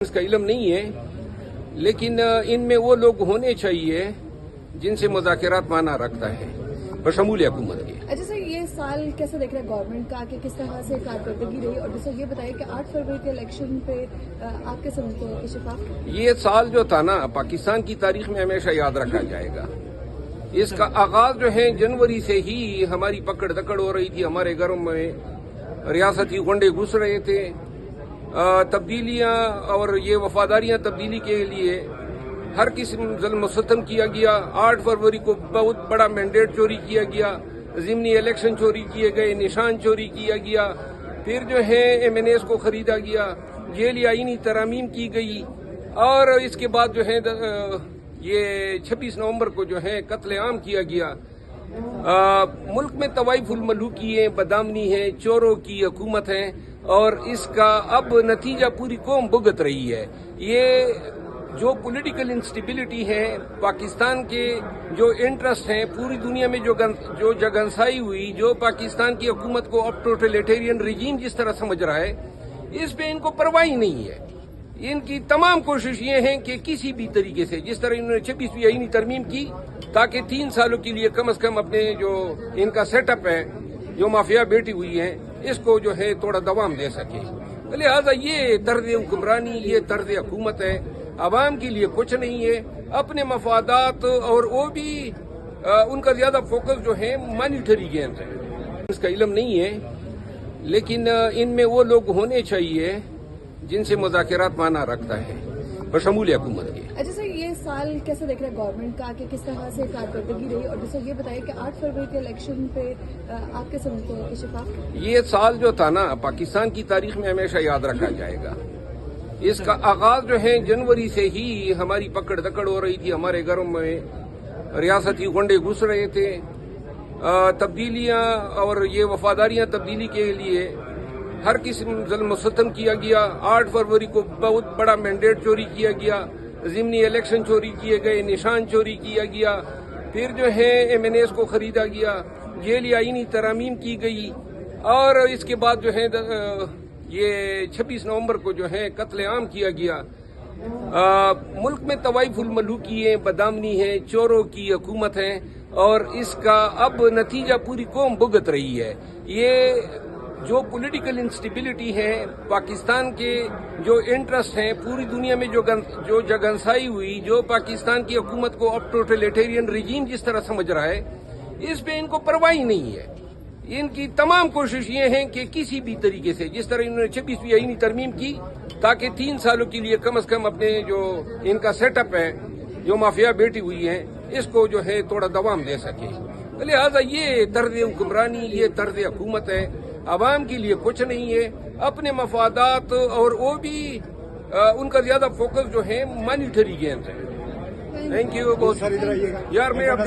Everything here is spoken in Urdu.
اس کا علم نہیں ہے، لیکن ان میں وہ لوگ ہونے چاہیے جن سے مذاکرات معنی رکھتا ہے بشمول حکومت کے۔ اچھا سر، یہ سال کیسے دیکھ رہے ہیں گورنمنٹ کا کہ کس طرح سے کارکردگی رہی، اور دوسرا یہ بتائیے کہ 8 فروری کے الیکشن پہ آپ کیا سمجھتے ہیں اشفاق؟ یہ سال جو تھا نا، پاکستان کی تاریخ میں ہمیشہ یاد رکھا جائے گا۔ اس کا آغاز جو ہے جنوری سے ہی ہماری پکڑ دکڑ ہو رہی تھی، ہمارے گھروں میں ریاستی گنڈے گھس رہے تھے، تبدیلیاں اور یہ وفاداریاں تبدیلی کے لیے ہر قسم ظلم و ستم کیا گیا۔ 8 فروری کو بہت بڑا مینڈیٹ چوری کیا گیا، ضمنی الیکشن چوری کیے گئے، نشان چوری کیا گیا، پھر جو ہے ایم این ایز کو خریدا گیا، جیل آئینی ترامیم کی گئی، اور اس کے بعد جو ہے یہ 26 نومبر کو جو ہے قتل عام کیا گیا۔ ملک میں طوائف الملوکی ہے، بدامنی ہے، چوروں کی حکومت ہے، اور اس کا اب نتیجہ پوری قوم بھگت رہی ہے۔ یہ جو پولیٹیکل انسٹیبلٹی ہے، پاکستان کے جو انٹرسٹ ہیں، پوری دنیا میں جو جگنسائی ہوئی، جو پاکستان کی حکومت کو اب ٹوٹلیٹیرین رجیم جس طرح سمجھ رہا ہے، اس پہ ان کو پرواہ ہی نہیں ہے۔ ان کی تمام کوشش یہ ہیں کہ کسی بھی طریقے سے، جس طرح انہوں نے 26ویں آئینی ترمیم کی تاکہ 3 سالوں کے لیے کم از کم اپنے جو ان کا سیٹ اپ ہے، جو مافیا بیٹھی ہوئی ہے، اس کو جو ہے تھوڑا دوام دے سکے۔ لہٰذا یہ طرز حکمرانی، یہ طرز حکومت ہے، عوام کے لیے کچھ نہیں ہے، اپنے مفادات، اور وہ بھی ان کا زیادہ فوکس جو ہے مانیٹری گینز ہے۔ اس کا علم نہیں ہے، لیکن ان میں وہ لوگ ہونے چاہیے جن سے مذاکرات معنی رکھتا ہے بشمول حکومت کے۔ اچھا سر، یہ سال کیسے دیکھ رہے ہیں گورنمنٹ کا کہ کس طرح سے کارکردگی رہی، اور دوسرا یہ بتائیے کہ 8 فروری کے الیکشن پہ آپ کیا سمجھتے ہیں اشفاق؟ یہ سال جو تھا نا، پاکستان کی تاریخ میں ہمیشہ یاد رکھا جائے گا۔ اس کا آغاز جو ہے جنوری سے ہی ہماری پکڑ دکڑ ہو رہی تھی، ہمارے گھروں میں ریاستی گنڈے گھس رہے تھے، تبدیلیاں اور یہ وفاداریاں تبدیلی کے لیے ہر قسم ظلم و ستم کیا گیا۔ 8 فروری کو بہت بڑا مینڈیٹ چوری کیا گیا، ضمنی الیکشن چوری کیے گئے، نشان چوری کیا گیا، پھر جو ہے ایم این ایز کو خریدا گیا، جیل آئینی ترامیم کی گئی، اور اس کے بعد جو ہے یہ 26 نومبر کو جو ہے قتل عام کیا گیا۔ ملک میں طوائف الملوکی ہے، بدامنی ہے، چوروں کی حکومت ہے، اور اس کا اب نتیجہ پوری قوم بھگت رہی ہے۔ یہ جو پولیٹیکل انسٹیبلٹی ہے، پاکستان کے جو انٹرسٹ ہیں، پوری دنیا میں جو جگنسائی ہوئی، جو پاکستان کی حکومت کو اب ٹوٹلیٹیرین رجیم جس طرح سمجھ رہا ہے، اس پہ ان کو پرواہ ہی نہیں ہے۔ ان کی تمام کوشش یہ ہیں کہ کسی بھی طریقے سے، جس طرح انہوں نے 26ویں آئینی ترمیم کی تاکہ 3 سالوں کے لیے کم از کم اپنے جو ان کا سیٹ اپ ہے، جو مافیا بیٹھی ہوئی ہے، اس کو جو ہے تھوڑا دوام دے سکے۔ لہٰذا یہ طرز حکمرانی، یہ طرز حکومت ہے، عوام کے لیے کچھ نہیں ہے، اپنے مفادات، اور وہ بھی ان کا زیادہ فوکس جو ہے مانیٹری گینز ہے۔ تھینک یو بہت یار، میں اب